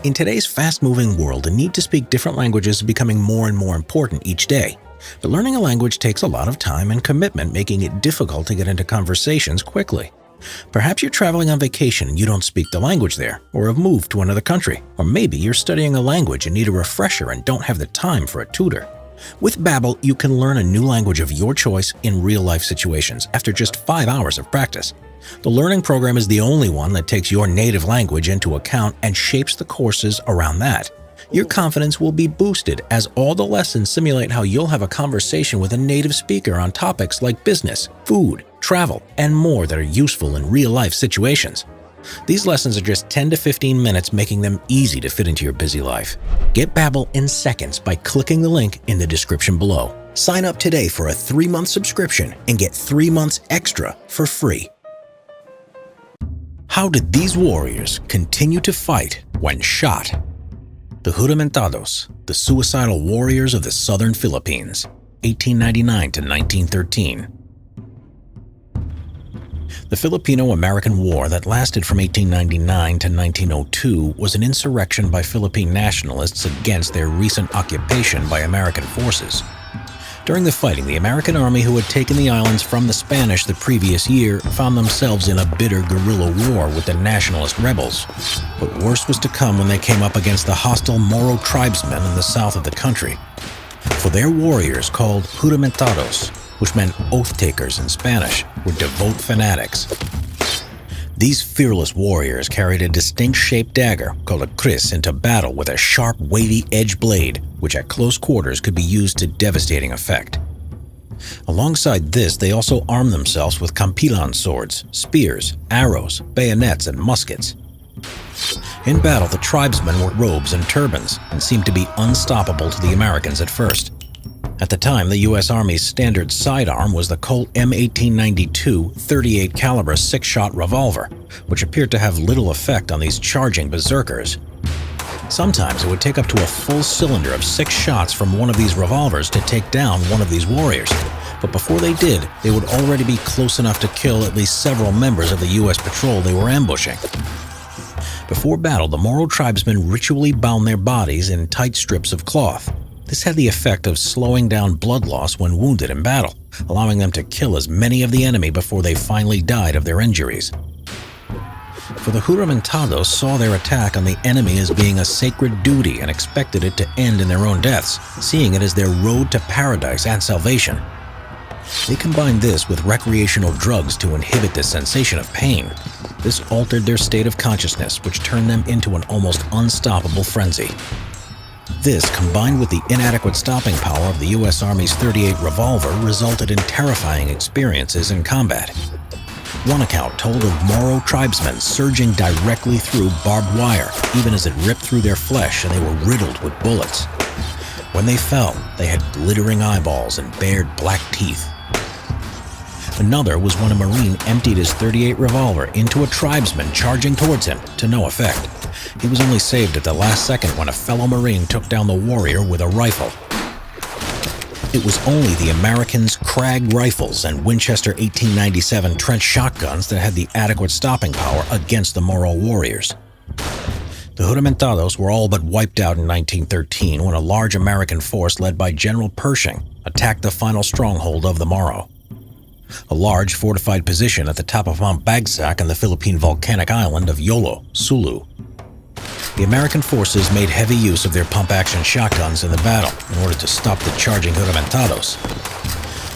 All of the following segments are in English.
In today's fast-moving world, the need to speak different languages is becoming more and more important each day. But learning a language takes a lot of time and commitment, making it difficult to get into conversations quickly. Perhaps you're traveling on vacation and you don't speak the language there, or have moved to another country. Or maybe you're studying a language and need a refresher and don't have the time for a tutor. With Babbel, you can learn a new language of your choice in real-life situations after just 5 hours of practice. The learning program is the only one that takes your native language into account and shapes the courses around that. Your confidence will be boosted as all the lessons simulate how you'll have a conversation with a native speaker on topics like business, food, travel, and more that are useful in real-life situations. These lessons are just 10 to 15 minutes, making them easy to fit into your busy life. Get Babbel in seconds by clicking the link in the description below. Sign up today for a 3-month subscription and get 3 months extra for free. How did these warriors continue to fight when shot? The Juramentados, the suicidal warriors of the southern Philippines, 1899 to 1913. The Filipino-American War that lasted from 1899 to 1902 was an insurrection by Philippine nationalists against their recent occupation by American forces. During the fighting, the American army who had taken the islands from the Spanish the previous year found themselves in a bitter guerrilla war with the nationalist rebels. But worse was to come when they came up against the hostile Moro tribesmen in the south of the country. For their warriors, called Juramentados, which meant oath-takers in Spanish, were devout fanatics. These fearless warriors carried a distinct-shaped dagger called a kris into battle with a sharp, wavy-edged blade, which at close quarters could be used to devastating effect. Alongside this, they also armed themselves with campilan swords, spears, arrows, bayonets, and muskets. In battle, the tribesmen wore robes and turbans and seemed to be unstoppable to the Americans at first. At the time, the U.S. Army's standard sidearm was the Colt M1892 38 caliber 6-shot revolver, which appeared to have little effect on these charging berserkers. Sometimes it would take up to a full cylinder of 6 shots from one of these revolvers to take down one of these warriors, but before they did, they would already be close enough to kill at least several members of the U.S. patrol they were ambushing. Before battle, the Moro tribesmen ritually bound their bodies in tight strips of cloth. This had the effect of slowing down blood loss when wounded in battle, allowing them to kill as many of the enemy before they finally died of their injuries. For the Juramentados saw their attack on the enemy as being a sacred duty and expected it to end in their own deaths, seeing it as their road to paradise and salvation. They combined this with recreational drugs to inhibit the sensation of pain. This altered their state of consciousness, which turned them into an almost unstoppable frenzy. This, combined with the inadequate stopping power of the U.S. Army's .38 revolver, resulted in terrifying experiences in combat. One account told of Moro tribesmen surging directly through barbed wire, even as it ripped through their flesh and they were riddled with bullets. When they fell, they had glittering eyeballs and bared black teeth. Another was when a Marine emptied his .38 revolver into a tribesman charging towards him, to no effect. He was only saved at the last second when a fellow Marine took down the warrior with a rifle. It was only the Americans' Krag rifles and Winchester 1897 trench shotguns that had the adequate stopping power against the Moro warriors. The Juramentados were all but wiped out in 1913 when a large American force led by General Pershing attacked the final stronghold of the Moro, a large fortified position at the top of Mount Bagsak on the Philippine volcanic island of Yolo, Sulu. The American forces made heavy use of their pump-action shotguns in the battle in order to stop the charging Juramentados.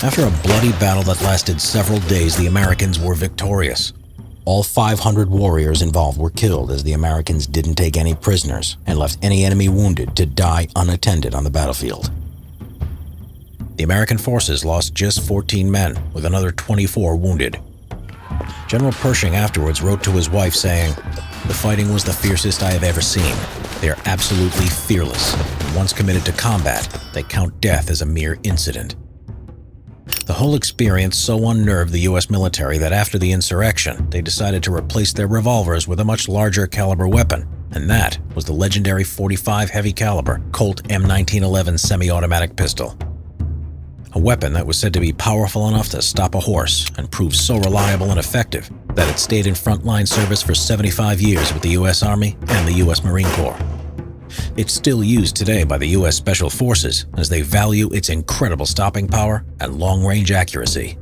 After a bloody battle that lasted several days, the Americans were victorious. All 500 warriors involved were killed, as the Americans didn't take any prisoners and left any enemy wounded to die unattended on the battlefield. The American forces lost just 14 men, with another 24 wounded. General Pershing afterwards wrote to his wife saying, "The fighting was the fiercest I have ever seen. They are absolutely fearless, and once committed to combat, they count death as a mere incident." The whole experience so unnerved the U.S. military that after the insurrection, they decided to replace their revolvers with a much larger caliber weapon, and that was the legendary .45 heavy caliber Colt M1911 semi-automatic pistol. A weapon that was said to be powerful enough to stop a horse and proved so reliable and effective that it stayed in frontline service for 75 years with the U.S. Army and the U.S. Marine Corps. It's still used today by the U.S. Special Forces as they value its incredible stopping power and long-range accuracy.